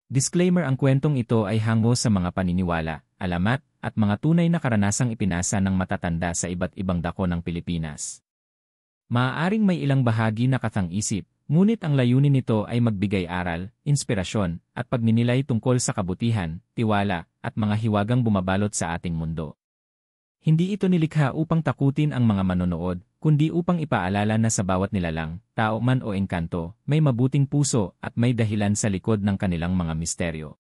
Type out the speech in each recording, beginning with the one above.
Disclaimer: ang kwentong ito ay hango sa mga paniniwala, alamat, at mga tunay na karanasang ipinasa ng matatanda sa iba't ibang dako ng Pilipinas. Maaaring may ilang bahagi na katang-isip, ngunit ang layunin nito ay magbigay aral, inspirasyon, at pagninilay tungkol sa kabutihan, tiwala, at mga hiwagang bumabalot sa ating mundo. Hindi ito nilikha upang takutin ang mga manonood, kundi upang ipaalala na sa bawat nilalang, tao man o engkanto, may mabuting puso at may dahilan sa likod ng kanilang mga misteryo.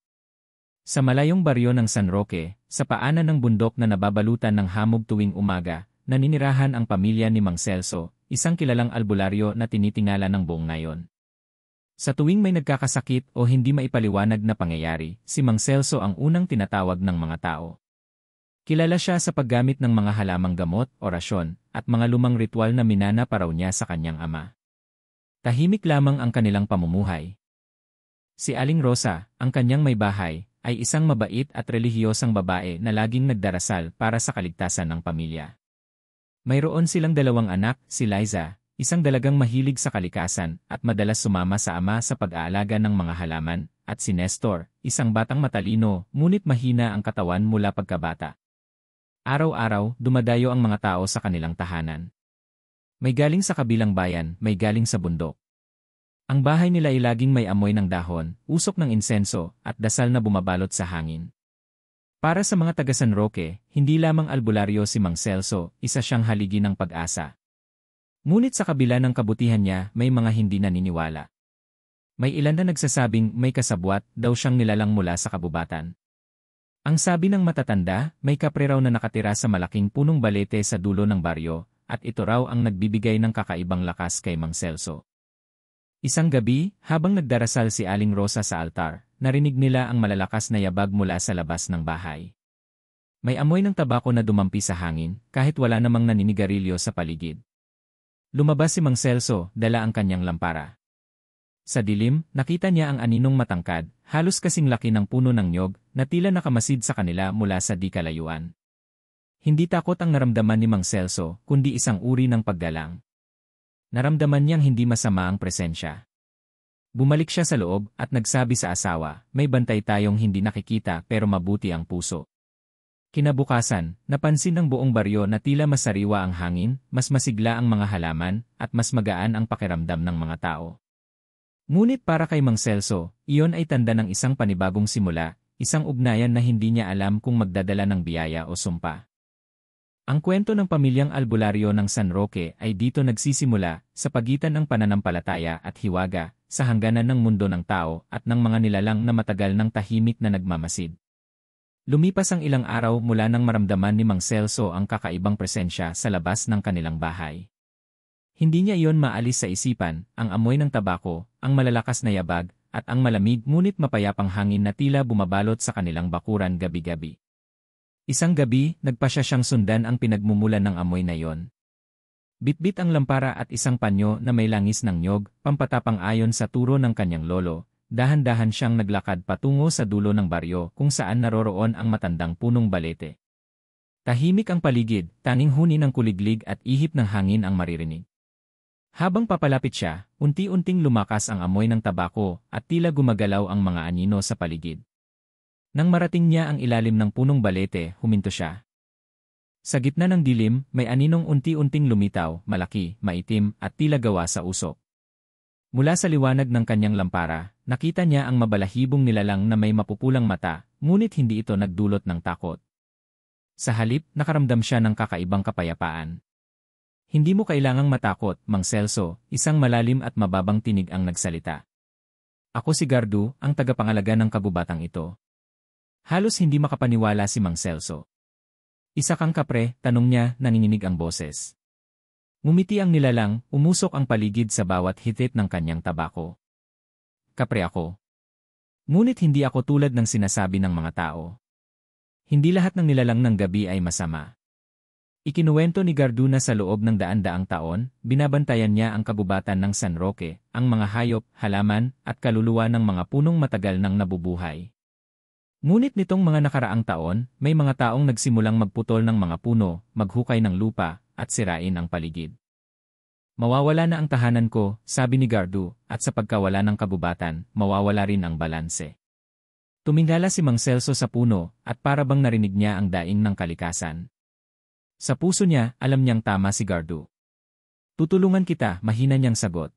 Sa malayong baryo ng San Roque, sa paanan ng bundok na nababalutan ng hamog tuwing umaga, naninirahan ang pamilya ni Mang Celso, isang kilalang albularyo na tinitingala ng buong nayon. Sa tuwing may nagkakasakit o hindi maipaliwanag na pangyayari, si Mang Celso ang unang tinatawag ng mga tao. Kilala siya sa paggamit ng mga halamang gamot, orasyon, at mga lumang ritual na minana pa raw niya sa kanyang ama. Tahimik lamang ang kanilang pamumuhay. Si Aling Rosa, ang kanyang may bahay, ay isang mabait at relihiyosang babae na laging nagdarasal para sa kaligtasan ng pamilya. Mayroon silang dalawang anak, si Liza, isang dalagang mahilig sa kalikasan at madalas sumama sa ama sa pag-aalaga ng mga halaman, at si Nestor, isang batang matalino, ngunit mahina ang katawan mula pagkabata. Araw-araw, dumadayo ang mga tao sa kanilang tahanan. May galing sa kabilang bayan, may galing sa bundok. Ang bahay nila ay laging may amoy ng dahon, usok ng insenso, at dasal na bumabalot sa hangin. Para sa mga taga San Roque, hindi lamang albularyo si Mang Celso, isa siyang haligi ng pag-asa. Ngunit sa kabila ng kabutihan niya, may mga hindi naniniwala. May ilan na nagsasabing may kasabwat daw siyang nilalang mula sa kabubatan. Ang sabi ng matatanda, may kapre raw na nakatira sa malaking punong balete sa dulo ng baryo, at ito raw ang nagbibigay ng kakaibang lakas kay Mang Celso. Isang gabi, habang nagdarasal si Aling Rosa sa altar, narinig nila ang malalakas na yabag mula sa labas ng bahay. May amoy ng tabako na dumampi sa hangin, kahit wala namang naninigarilyo sa paligid. Lumabas si Mang Celso, dala ang kanyang lampara. Sa dilim, nakita niya ang aninong matangkad, halos kasing laki ng puno ng nyog, na tila nakamasid sa kanila mula sa di kalayuan. Hindi takot ang naramdaman ni Mang Celso, kundi isang uri ng paggalang. Naramdaman niyang hindi masama ang presensya. Bumalik siya sa loob at nagsabi sa asawa, may bantay tayong hindi nakikita pero mabuti ang puso. Kinabukasan, napansin ng buong baryo na tila mas sariwa ang hangin, mas masigla ang mga halaman, at mas magaan ang pakiramdam ng mga tao. Ngunit para kay Mang Celso, iyon ay tanda ng isang panibagong simula, isang ugnayan na hindi niya alam kung magdadala ng biyaya o sumpa. Ang kwento ng pamilyang albularyo ng San Roque ay dito nagsisimula, sa pagitan ng pananampalataya at hiwaga, sa hangganan ng mundo ng tao at ng mga nilalang na matagal ng tahimik na nagmamasid. Lumipas ang ilang araw mula nang maramdaman ni Mang Celso ang kakaibang presensya sa labas ng kanilang bahay. Hindi niya iyon maalis sa isipan, ang amoy ng tabako, ang malalakas na yabag, at ang malamig ngunit mapayapang hangin na tila bumabalot sa kanilang bakuran gabi-gabi. Isang gabi, nagpasya siyang sundan ang pinagmumulan ng amoy na iyon. Bitbit ang lampara at isang panyo na may langis ng nyog, pampatapang ayon sa turo ng kanyang lolo, dahan-dahan siyang naglakad patungo sa dulo ng baryo kung saan naroroon ang matandang punong balete. Tahimik ang paligid, tanging huni ng kuliglig at ihip ng hangin ang maririnig. Habang papalapit siya, unti-unting lumakas ang amoy ng tabako at tila gumagalaw ang mga anino sa paligid. Nang marating niya ang ilalim ng punong balete, huminto siya. Sa gitna ng dilim, may aninong unti-unting lumitaw, malaki, maitim, at tila gawa sa usok. Mula sa liwanag ng kanyang lampara, nakita niya ang mabalahibong nilalang na may mapupulang mata, ngunit hindi ito nagdulot ng takot. Sa halip, nakaramdam siya ng kakaibang kapayapaan. Hindi mo kailangang matakot, Mang Celso, isang malalim at mababang tinig ang nagsalita. Ako si Gardu, ang tagapangalaga ng kagubatang ito. Halos hindi makapaniwala si Mang Celso. Isa kang kapre, tanong niya, nanginginig ang boses. Ngumiti ang nilalang, umusok ang paligid sa bawat hitit ng kanyang tabako. Kapre ako. Ngunit hindi ako tulad ng sinasabi ng mga tao. Hindi lahat ng nilalang ng gabi ay masama. Ikinuwento ni Gardu na sa loob ng daan-daang taon, binabantayan niya ang kabubatan ng San Roque, ang mga hayop, halaman, at kaluluwa ng mga punong matagal nang nabubuhay. Ngunit nitong mga nakaraang taon, may mga taong nagsimulang magputol ng mga puno, maghukay ng lupa, at sirain ang paligid. Mawawala na ang tahanan ko, sabi ni Gardu, at sa pagkawala ng kabubatan, mawawala rin ang balanse. Tumingala si Mang Celso sa puno at para bang narinig niya ang daing ng kalikasan. Sa puso niya, alam niyang tama si Gardu. Tutulungan kita, mahina niyang sagot.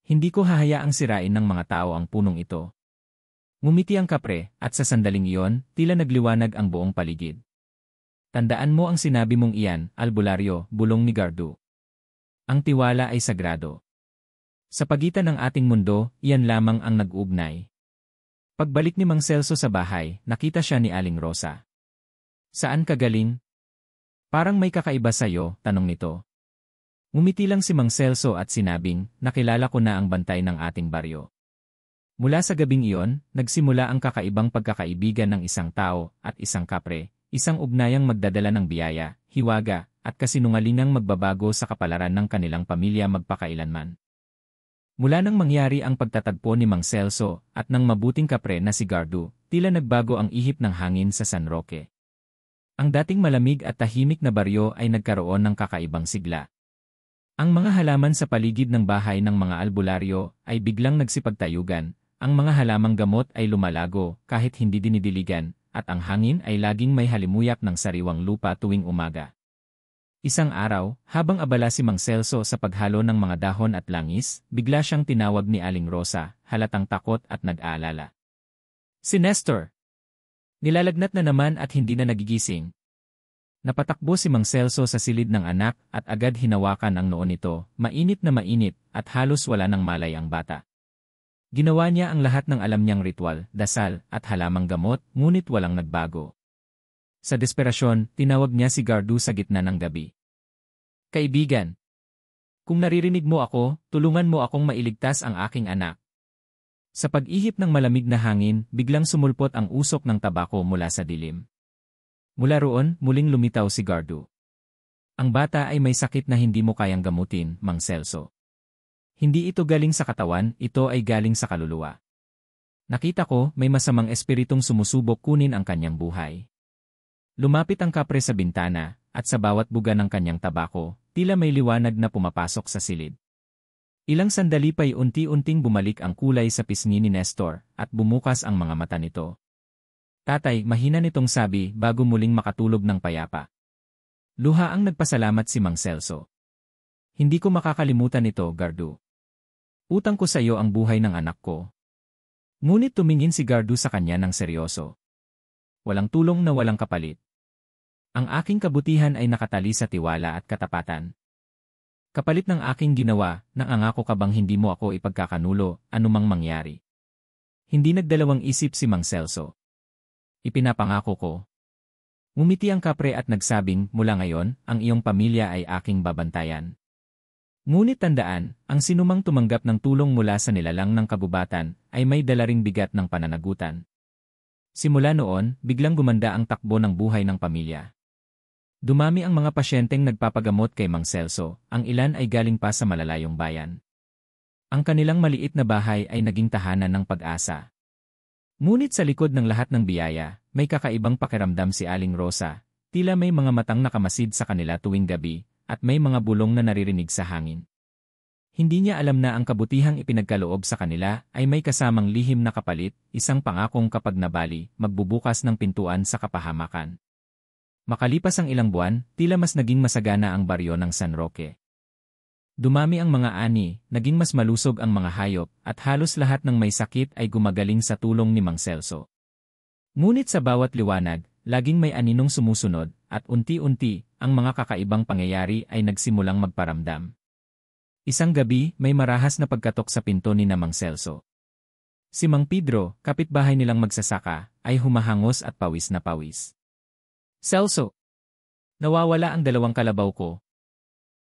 Hindi ko hahayaang sirain ng mga tao ang punong ito. Ngumiti ang kapre at sa sandaling iyon, tila nagliwanag ang buong paligid. Tandaan mo ang sinabi mong iyan, albularyo, bulong ni Gardu. Ang tiwala ay sagrado. Sa pagitan ng ating mundo, iyan lamang ang nag-uugnay. Pagbalik ni Mang Celso sa bahay, nakita siya ni Aling Rosa. Saan ka galing? Parang may kakaiba sa'yo, tanong nito. Ngumiti lang si Mang Celso at sinabing, nakilala ko na ang bantay ng ating baryo. Mula sa gabing iyon, nagsimula ang kakaibang pagkakaibigan ng isang tao at isang kapre, isang ugnayang magdadala ng biyaya, hiwaga, at kasinungalingang magbabago sa kapalaran ng kanilang pamilya magpakailanman. Mula nang mangyari ang pagtatagpo ni Mang Celso at ng mabuting kapre na si Gardu, tila nagbago ang ihip ng hangin sa San Roque. Ang dating malamig at tahimik na baryo ay nagkaroon ng kakaibang sigla. Ang mga halaman sa paligid ng bahay ng mga albularyo ay biglang nagsipagtayugan, ang mga halamang gamot ay lumalago kahit hindi dinidiligan, at ang hangin ay laging may halimuyak ng sariwang lupa tuwing umaga. Isang araw, habang abala si Mang Celso sa paghalo ng mga dahon at langis, bigla siyang tinawag ni Aling Rosa, halatang takot at nag-aalala. Si Nestor! Nilalagnat na naman at hindi na nagigising. Napatakbo si Mang Celso sa silid ng anak at agad hinawakan ang noo nito, mainit na mainit, at halos wala ng malay ang bata. Ginawa niya ang lahat ng alam niyang ritual, dasal, at halamang gamot, ngunit walang nagbago. Sa desperasyon, tinawag niya si Gardu sa gitna ng gabi. Kaibigan! Kung naririnig mo ako, tulungan mo akong mailigtas ang aking anak. Sa pag-ihip ng malamig na hangin, biglang sumulpot ang usok ng tabako mula sa dilim. Mula roon, muling lumitaw si Gardu. Ang bata ay may sakit na hindi mo kayang gamutin, Mang Celso. Hindi ito galing sa katawan, ito ay galing sa kaluluwa. Nakita ko, may masamang espiritong sumusubok kunin ang kanyang buhay. Lumapit ang kapre sa bintana, at sa bawat buga ng kanyang tabako, tila may liwanag na pumapasok sa silid. Ilang sandali pa'y unti-unting bumalik ang kulay sa pisngi ni Nestor, at bumukas ang mga mata nito. Tatay, mahina nitong sabi bago muling makatulog ng payapa. Luha ang nagpasalamat si Mang Celso. Hindi ko makakalimutan ito, Gardu. Utang ko sa iyo ang buhay ng anak ko. Ngunit tumingin si Gardu sa kanya ng seryoso. Walang tulong na walang kapalit. Ang aking kabutihan ay nakatali sa tiwala at katapatan. Kapalit ng aking ginawa, nangangako ka bang hindi mo ako ipagkakanulo, anumang mangyari? Hindi nagdalawang isip si Mang Celso. Ipinapangako ko. Ngumiti ang kapre at nagsabing, mula ngayon, ang iyong pamilya ay aking babantayan. Ngunit tandaan, ang sinumang tumanggap ng tulong mula sa nilalang ng kagubatan ay may dala ring bigat ng pananagutan. Simula noon, biglang gumanda ang takbo ng buhay ng pamilya. Dumami ang mga pasyenteng nagpapagamot kay Mang Celso, ang ilan ay galing pa sa malalayong bayan. Ang kanilang maliit na bahay ay naging tahanan ng pag-asa. Ngunit sa likod ng lahat ng biyaya, may kakaibang pakiramdam si Aling Rosa, tila may mga matang nakamasid sa kanila tuwing gabi, at may mga bulong na naririnig sa hangin. Hindi niya alam na ang kabutihang ipinagkaloob sa kanila ay may kasamang lihim na kapalit, isang pangakong kapag nabali, magbubukas ng pintuan sa kapahamakan. Makalipas ang ilang buwan, tila mas naging masagana ang baryo ng San Roque. Dumami ang mga ani, naging mas malusog ang mga hayop, at halos lahat ng may sakit ay gumagaling sa tulong ni Mang Celso. Ngunit sa bawat liwanag, laging may aninong sumusunod, at unti-unti, ang mga kakaibang pangyayari ay nagsimulang magparamdam. Isang gabi, may marahas na pagkatok sa pinto ni Mang Celso. Si Mang Pedro, kapitbahay nilang magsasaka, ay humahangos at pawis na pawis. Celso! Nawawala ang 2 kalabaw ko.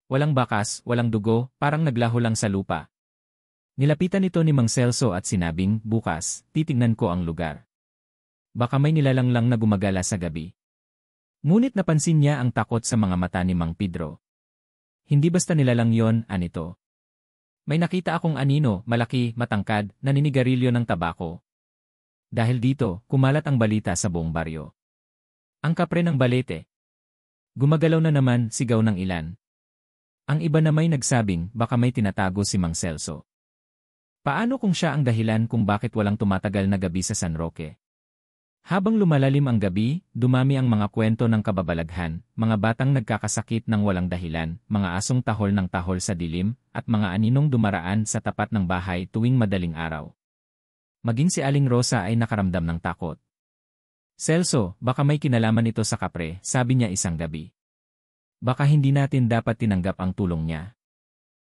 Walang bakas, walang dugo, parang naglaho lang sa lupa. Nilapitan ito ni Mang Celso at sinabing, bukas, titignan ko ang lugar. Baka may nilalang lang na gumagala sa gabi. Ngunit napansin niya ang takot sa mga mata ni Mang Pedro. Hindi basta nilalang yon, anito. May nakita akong anino, malaki, matangkad, naninigarilyo ng tabako. Dahil dito, kumalat ang balita sa buong baryo. Ang kapre ng balete. Gumagalaw na naman, sigaw ng ilan. Ang iba na may nagsabing, baka may tinatago si Mang Celso. Paano kung siya ang dahilan kung bakit walang tumatagal na gabi sa San Roque? Habang lumalalim ang gabi, dumami ang mga kwento ng kababalaghan, mga batang nagkakasakit ng walang dahilan, mga asong tahol ng tahol sa dilim, at mga aninong dumaraan sa tapat ng bahay tuwing madaling araw. Maging si Aling Rosa ay nakaramdam ng takot. Celso, baka may kinalaman ito sa kapre, sabi niya isang gabi. Baka hindi natin dapat tinanggap ang tulong niya.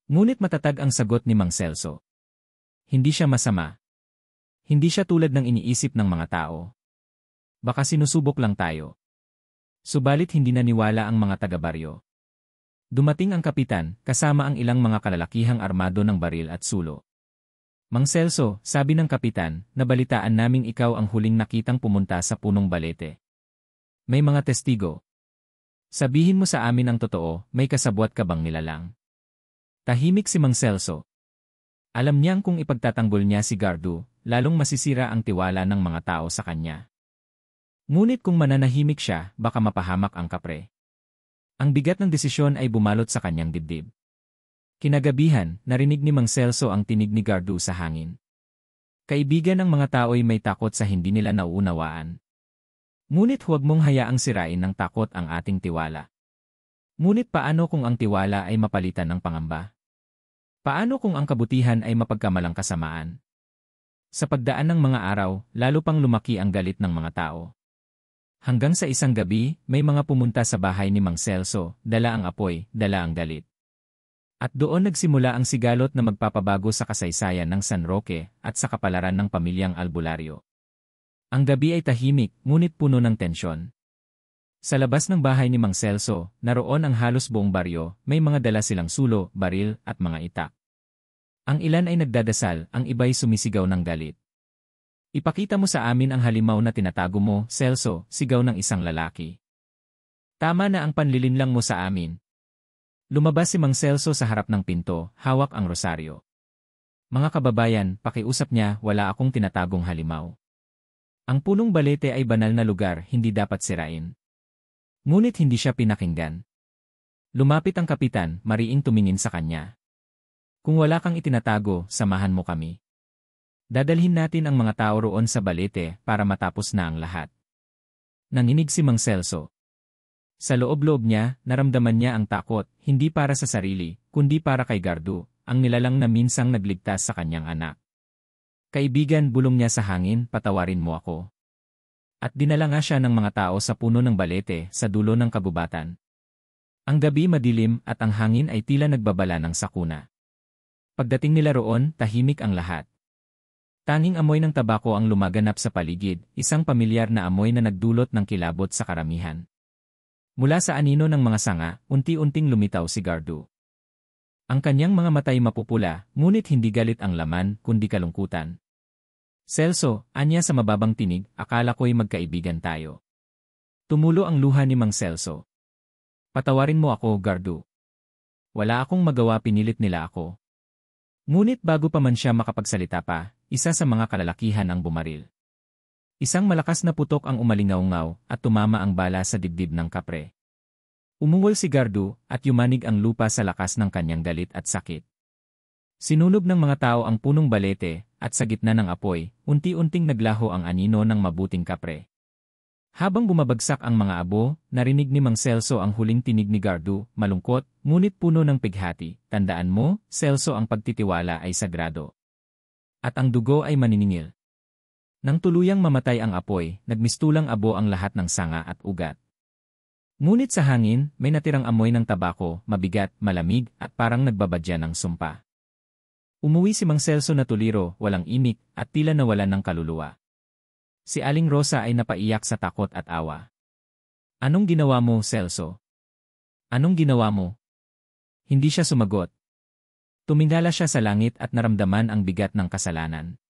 Ngunit matatag ang sagot ni Mang Celso. Hindi siya masama. Hindi siya tulad ng iniisip ng mga tao. Baka sinusubok lang tayo. Subalit hindi naniwala ang mga taga-baryo. Dumating ang kapitan, kasama ang ilang mga kalalakihang armado ng baril at sulo. Mang Celso, sabi ng kapitan, nabalitaan naming ikaw ang huling nakitang pumunta sa punong balete. May mga testigo. Sabihin mo sa amin ang totoo, may kasabwat ka bang nilalang? Tahimik si Mang Celso. Alam niyang kung ipagtatanggol niya si Gardu, lalong masisira ang tiwala ng mga tao sa kanya. Ngunit kung mananahimik siya, baka mapahamak ang kapre. Ang bigat ng desisyon ay bumalot sa kanyang dibdib. Kinagabihan, narinig ni Mang Celso ang tinig ni Gardu sa hangin. Kaibigan ng mga tao'y may takot sa hindi nila nauunawaan. Ngunit huwag mong hayaang sirain ng takot ang ating tiwala. Ngunit paano kung ang tiwala ay mapalitan ng pangamba? Paano kung ang kabutihan ay mapagkamalang kasamaan? Sa pagdaan ng mga araw, lalo pang lumaki ang galit ng mga tao. Hanggang sa isang gabi, may mga pumunta sa bahay ni Mang Celso, dala ang apoy, dala ang galit. At doon nagsimula ang sigalot na magpapabago sa kasaysayan ng San Roque at sa kapalaran ng pamilyang Albularyo. Ang gabi ay tahimik, ngunit puno ng tensyon. Sa labas ng bahay ni Mang Celso, naroon ang halos buong baryo, may mga dala silang sulo, baril, at mga itak. Ang ilan ay nagdadasal, ang iba'y sumisigaw ng galit. Ipakita mo sa amin ang halimaw na tinatago mo, Celso, sigaw ng isang lalaki. Tama na ang panlilinlang mo sa amin. Lumabas si Mang Celso sa harap ng pinto, hawak ang rosaryo. Mga kababayan, pakiusap niya, wala akong tinatagong halimaw. Ang punong balete ay banal na lugar, hindi dapat sirain. Ngunit hindi siya pinakinggan. Lumapit ang kapitan, mariing tumingin sa kanya. Kung wala kang itinatago, samahan mo kami. Dadalhin natin ang mga tao roon sa balete para matapos na ang lahat. Nanginig si Mang Celso. Sa loob-loob niya, naramdaman niya ang takot, hindi para sa sarili, kundi para kay Gardu, ang nilalang na minsang nagligtas sa kanyang anak. Kaibigan, bulong niya sa hangin, patawarin mo ako. At dinala nga siya ng mga tao sa puno ng balete sa dulo ng kagubatan. Ang gabi madilim at ang hangin ay tila nagbabala ng sakuna. Pagdating nila roon, tahimik ang lahat. Tanging amoy ng tabako ang lumaganap sa paligid, isang pamilyar na amoy na nagdulot ng kilabot sa karamihan. Mula sa anino ng mga sanga, unti-unting lumitaw si Gardu. Ang kanyang mga matay mapupula, ngunit hindi galit ang laman, kundi kalungkutan. Celso, anya sa mababang tinig, akala ko'y magkaibigan tayo. Tumulo ang luha ni Mang Celso. Patawarin mo ako, Gardu. Wala akong magawa, pinilit nila ako. Ngunit bago pa man siya makapagsalita pa, isa sa mga kalalakihan ang bumaril. Isang malakas na putok ang umalingaw-ngaw at tumama ang bala sa dibdib ng kapre. Umungol si Gardu at yumanig ang lupa sa lakas ng kanyang galit at sakit. Sinunog ng mga tao ang punong balete at sa gitna ng apoy, unti-unting naglaho ang anino ng mabuting kapre. Habang bumabagsak ang mga abo, narinig ni Mang Celso ang huling tinig ni Gardu, malungkot, ngunit puno ng pighati. Tandaan mo, Celso, ang pagtitiwala ay sagrado. At ang dugo ay maniningil. Nang tuluyang mamatay ang apoy, nagmistulang abo ang lahat ng sanga at ugat. Ngunit sa hangin, may natirang amoy ng tabako, mabigat, malamig, at parang nagbabadya ng sumpa. Umuwi si Mang Celso na tuliro, walang imik, at tila nawalan ng kaluluwa. Si Aling Rosa ay napaiyak sa takot at awa. Anong ginawa mo, Celso? Anong ginawa mo? Hindi siya sumagot. Tumingala siya sa langit at naramdaman ang bigat ng kasalanan.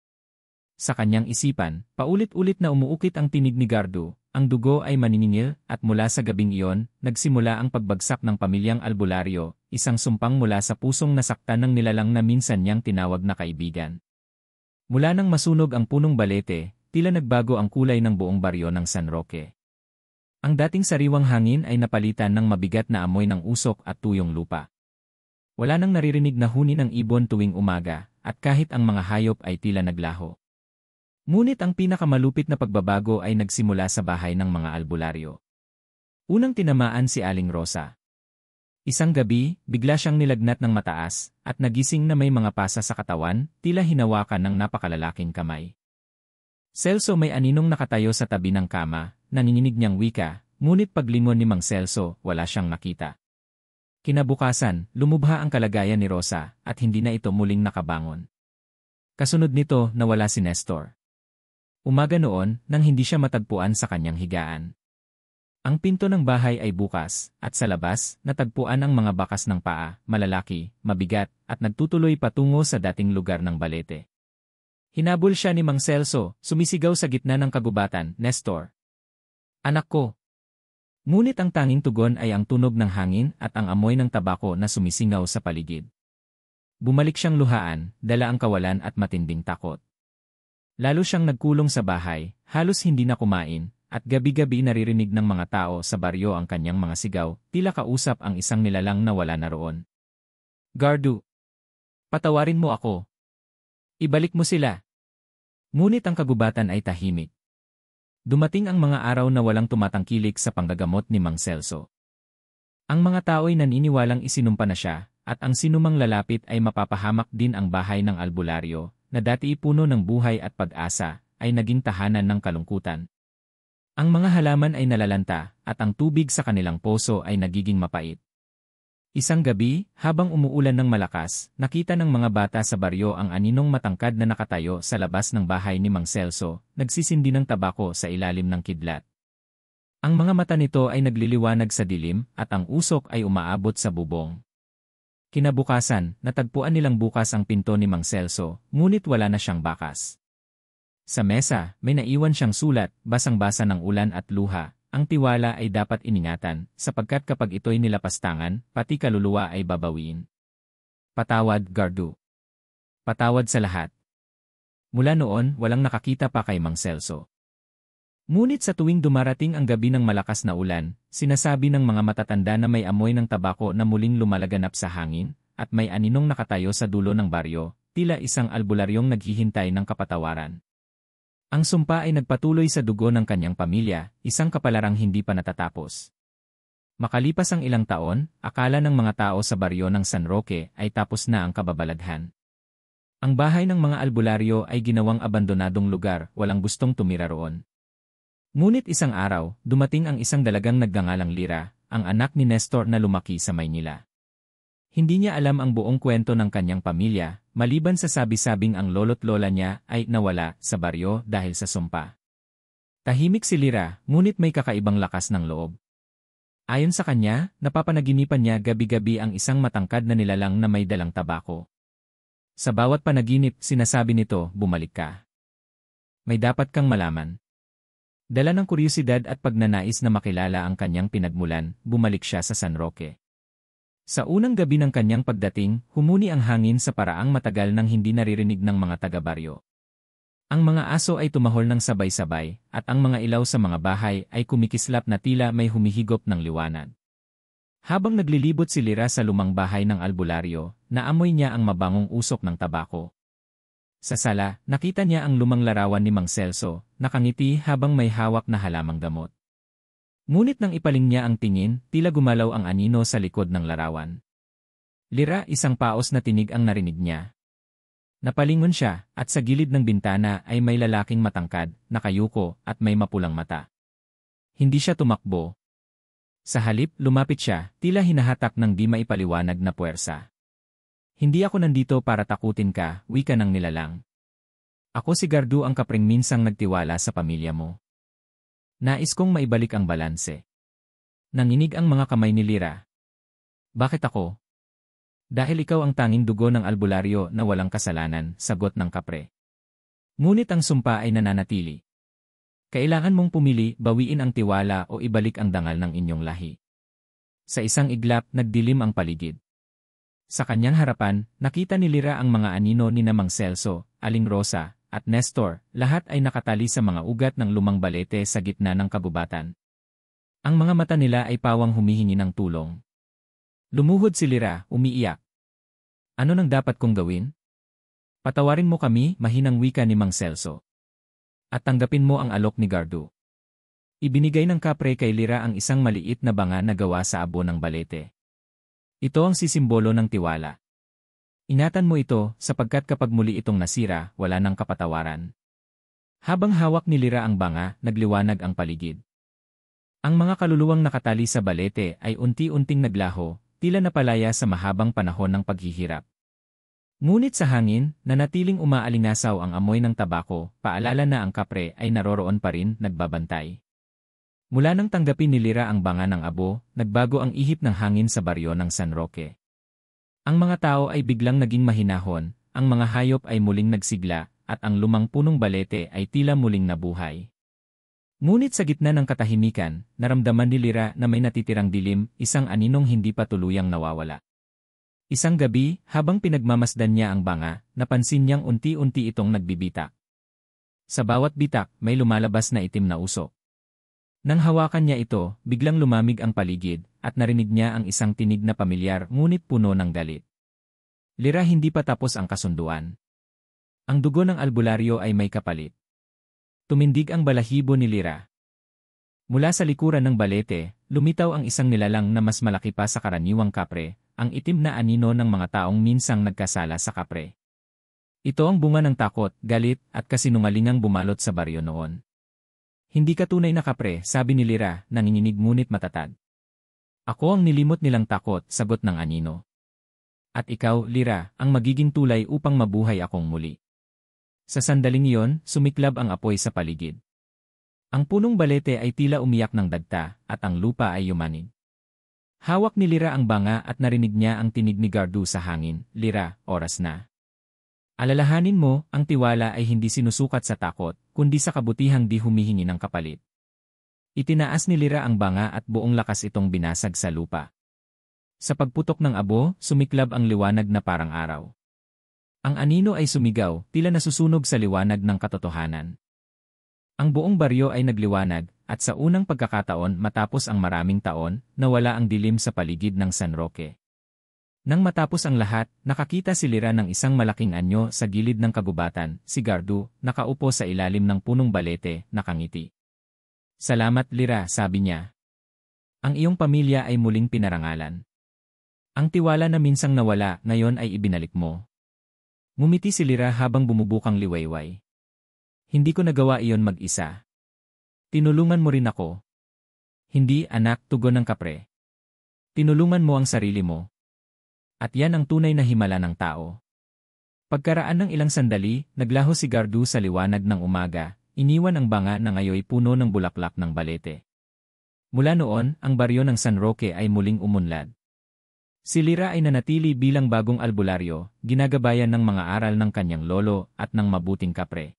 Sa kanyang isipan, paulit-ulit na umuukit ang tinig ni Gardu, ang dugo ay maniningil, at mula sa gabing iyon, nagsimula ang pagbagsak ng pamilyang Albularyo, isang sumpang mula sa pusong nasaktan ng nilalang na minsan niyang tinawag na kaibigan. Mula nang masunog ang punong balete, tila nagbago ang kulay ng buong baryo ng San Roque. Ang dating sariwang hangin ay napalitan ng mabigat na amoy ng usok at tuyong lupa. Wala nang naririnig na huni ng ibon tuwing umaga, at kahit ang mga hayop ay tila naglaho. Ngunit ang pinakamalupit na pagbabago ay nagsimula sa bahay ng mga albularyo. Unang tinamaan si Aling Rosa. Isang gabi, bigla siyang nilagnat ng mataas, at nagising na may mga pasa sa katawan, tila hinawakan ng napakalalaking kamay. Celso may aninong nakatayo sa tabi ng kama, nanginginig niyang wika, ngunit paglingon ni Mang Celso, wala siyang nakita. Kinabukasan, lumubha ang kalagayan ni Rosa, at hindi na ito muling nakabangon. Kasunod nito, nawala si Nestor. Umaga noon, nang hindi siya matagpuan sa kanyang higaan. Ang pinto ng bahay ay bukas, at sa labas, natagpuan ang mga bakas ng paa, malalaki, mabigat, at nagtutuloy patungo sa dating lugar ng balete. Hinabol siya ni Mang Celso, sumisigaw sa gitna ng kagubatan, "Nestor! Anak ko!" Ngunit ang tanging tugon ay ang tunog ng hangin at ang amoy ng tabako na sumisingaw sa paligid. Bumalik siyang luhaan, dala ang kawalan at matinding takot. Lalo siyang nagkulong sa bahay, halos hindi na kumain, at gabi-gabi naririnig ng mga tao sa baryo ang kanyang mga sigaw, tila kausap ang isang nilalang na wala na roon. "Gardu! Patawarin mo ako! Ibalik mo sila!" Ngunit ang kagubatan ay tahimik. Dumating ang mga araw na walang tumatangkilik sa panggagamot ni Mang Celso. Ang mga tao'y naniniwalang isinumpa na siya, at ang sinumang lalapit ay mapapahamak din ang bahay ng albularyo, na dati puno ng buhay at pag-asa, ay naging tahanan ng kalungkutan. Ang mga halaman ay nalalanta, at ang tubig sa kanilang poso ay nagiging mapait. Isang gabi, habang umuulan ng malakas, nakita ng mga bata sa baryo ang aninong matangkad na nakatayo sa labas ng bahay ni Mang Celso, nagsisindi ng tabako sa ilalim ng kidlat. Ang mga mata nito ay nagliliwanag sa dilim, at ang usok ay umaabot sa bubong. Kinabukasan, natagpuan nilang bukas ang pinto ni Mang Celso, ngunit wala na siyang bakas. Sa mesa, may naiwan siyang sulat, basang-basa ng ulan at luha. Ang tiwala ay dapat iningatan, sapagkat kapag ito'y nilapastangan, pati kaluluwa ay babawiin. Patawad, Gardu. Patawad sa lahat. Mula noon, walang nakakita pa kay Mang Celso. Ngunit sa tuwing dumarating ang gabi ng malakas na ulan, sinasabi ng mga matatanda na may amoy ng tabako na muling lumalaganap sa hangin, at may aninong nakatayo sa dulo ng baryo, tila isang albularyong naghihintay ng kapatawaran. Ang sumpa ay nagpatuloy sa dugo ng kanyang pamilya, isang kapalarang hindi pa natatapos. Makalipas ang ilang taon, akala ng mga tao sa baryo ng San Roque ay tapos na ang kababalaghan. Ang bahay ng mga albularyo ay ginawang abandonadong lugar, walang gustong tumira roon. Ngunit isang araw, dumating ang isang dalagang nagngangalang Lira, ang anak ni Nestor na lumaki sa Maynila. Hindi niya alam ang buong kwento ng kanyang pamilya, maliban sa sabi-sabing ang lolo't lola niya ay nawala sa baryo dahil sa sumpa. Tahimik si Lira, ngunit may kakaibang lakas ng loob. Ayon sa kanya, napapanaginipan niya gabi-gabi ang isang matangkad na nilalang na may dalang tabako. Sa bawat panaginip, sinasabi nito, "Bumalik ka. May dapat kang malaman." Dala ng kuryosidad at pagnanais na makilala ang kanyang pinagmulan, bumalik siya sa San Roque. Sa unang gabi ng kanyang pagdating, humuni ang hangin sa paraang matagal nang hindi naririnig ng mga taga-baryo. Ang mga aso ay tumahol ng sabay-sabay, at ang mga ilaw sa mga bahay ay kumikislap na tila may humihigop ng liwanag. Habang naglilibot si Lira sa lumang bahay ng albularyo, naamoy niya ang mabangong usok ng tabako. Sa sala, nakita niya ang lumang larawan ni Mang Celso, nakangiti habang may hawak na halamang gamot. Ngunit nang ipaling niya ang tingin, tila gumalaw ang anino sa likod ng larawan. "Lira," isang paos na tinig ang narinig niya. Napalingon siya, at sa gilid ng bintana ay may lalaking matangkad, nakayuko, at may mapulang mata. Hindi siya tumakbo. Sa halip, lumapit siya, tila hinahatak ng di maipaliwanag na puwersa. "Hindi ako nandito para takutin ka," wika ng nilalang. "Ako si Gardu, ang kapring minsang nagtiwala sa pamilya mo. Nais kong maibalik ang balanse." Nanginig ang mga kamay ni Lira. "Bakit ako?" "Dahil ikaw ang tanging dugo ng albularyo na walang kasalanan," sagot ng kapre. Ngunit ang sumpa ay nananatili. "Kailangan mong pumili, bawiin ang tiwala o ibalik ang dangal ng inyong lahi." Sa isang iglap, nagdilim ang paligid. Sa kanyang harapan, nakita ni Lira ang mga anino ni Mang Celso, Aling Rosa, at Nestor, lahat ay nakatali sa mga ugat ng lumang balete sa gitna ng kagubatan. Ang mga mata nila ay pawang humihingi ng tulong. Lumuhod si Lira, umiiyak. "Ano nang dapat kong gawin?" "Patawarin mo kami," mahinang wika ni Mang Celso. At tanggapin mo ang alok ni Gardu. Ibinigay ng kapre kay Lira ang isang maliit na banga na gawa sa abo ng balete. Ito ang sisimbolo ng tiwala. Ingatan mo ito sapagkat kapag muli itong nasira, wala nang kapatawaran. Habang hawak ni Lira ang banga, nagliwanag ang paligid. Ang mga kaluluwang nakatali sa balete ay unti-unting naglaho, tila napalaya sa mahabang panahon ng paghihirap. Ngunit sa hangin, nanatiling umaalingasaw ang amoy ng tabako, paalala na ang kapre ay naroroon pa rin, nagbabantay. Mula nang tanggapin ni Lira ang banga ng abo, nagbago ang ihip ng hangin sa baryo ng San Roque. Ang mga tao ay biglang naging mahinahon, ang mga hayop ay muling nagsigla, at ang lumang punong balete ay tila muling nabuhay. Ngunit sa gitna ng katahimikan, naramdaman ni Lira na may natitirang dilim, isang aninong hindi pa tuluyang nawawala. Isang gabi, habang pinagmamasdan niya ang banga, napansin niyang unti-unti itong nagbibitak. Sa bawat bitak, may lumalabas na itim na usok. Nang hawakan niya ito, biglang lumamig ang paligid, at narinig niya ang isang tinig na pamilyar ngunit puno ng galit. Lira, hindi pa tapos ang kasunduan. Ang dugo ng albularyo ay may kapalit. Tumindig ang balahibo ni Lira. Mula sa likuran ng balete, lumitaw ang isang nilalang na mas malaki pa sa karaniwang kapre, ang itim na anino ng mga taong minsang nagkasala sa kapre. Ito ang bunga ng takot, galit, at kasinungalingang bumalot sa baryo noon. Hindi ka tunay na kapre, sabi ni Lira, nanginginig ngunit matatag. Ako ang nilimot nilang takot, sagot ng anino. At ikaw, Lira, ang magiging tulay upang mabuhay akong muli. Sa sandaling iyon, sumiklab ang apoy sa paligid. Ang punong balete ay tila umiyak ng dagta, at ang lupa ay yumanig. Hawak ni Lira ang banga at narinig niya ang tinig ni Gardu sa hangin, Lira, oras na. Alalahanin mo, ang tiwala ay hindi sinusukat sa takot, kundi sa kabutihang di humihingi ng kapalit. Itinaas ni Lira ang banga at buong lakas itong binasag sa lupa. Sa pagputok ng abo, sumiklab ang liwanag na parang araw. Ang anino ay sumigaw, tila nasusunog sa liwanag ng katotohanan. Ang buong baryo ay nagliwanag, at sa unang pagkakataon matapos ang maraming taon, nawala ang dilim sa paligid ng San Roque. Nang matapos ang lahat, nakakita si Lira ng isang malaking anyo sa gilid ng kagubatan, si Gardu, nakaupo sa ilalim ng punong balete, nakangiti. Salamat Lira, sabi niya. Ang iyong pamilya ay muling pinarangalan. Ang tiwala na minsang nawala, ngayon ay ibinalik mo. Ngumiti si Lira habang bumubukang liwayway. Hindi ko nagawa iyon mag-isa. Tinulungan mo rin ako. Hindi, anak, tugon ng kapre. Tinulungan mo ang sarili mo. At yan ang tunay na himala ng tao. Pagkaraan ng ilang sandali, naglaho si Gardu sa liwanag ng umaga, iniwan ang banga na ngayoy puno ng bulaklak ng balete. Mula noon, ang baryo ng San Roque ay muling umunlad. Si Lira ay nanatili bilang bagong albularyo, ginagabayan ng mga aral ng kanyang lolo at ng mabuting kapre.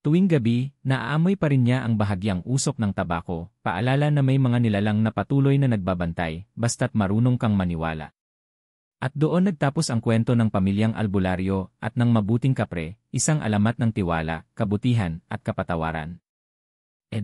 Tuwing gabi, naaamoy pa rin niya ang bahagyang usok ng tabako, paalala na may mga nilalang na patuloy na nagbabantay, basta't marunong kang maniwala. At doon nagtapos ang kwento ng pamilyang albularyo at ng mabuting kapre, isang alamat ng tiwala, kabutihan, at kapatawaran. 2.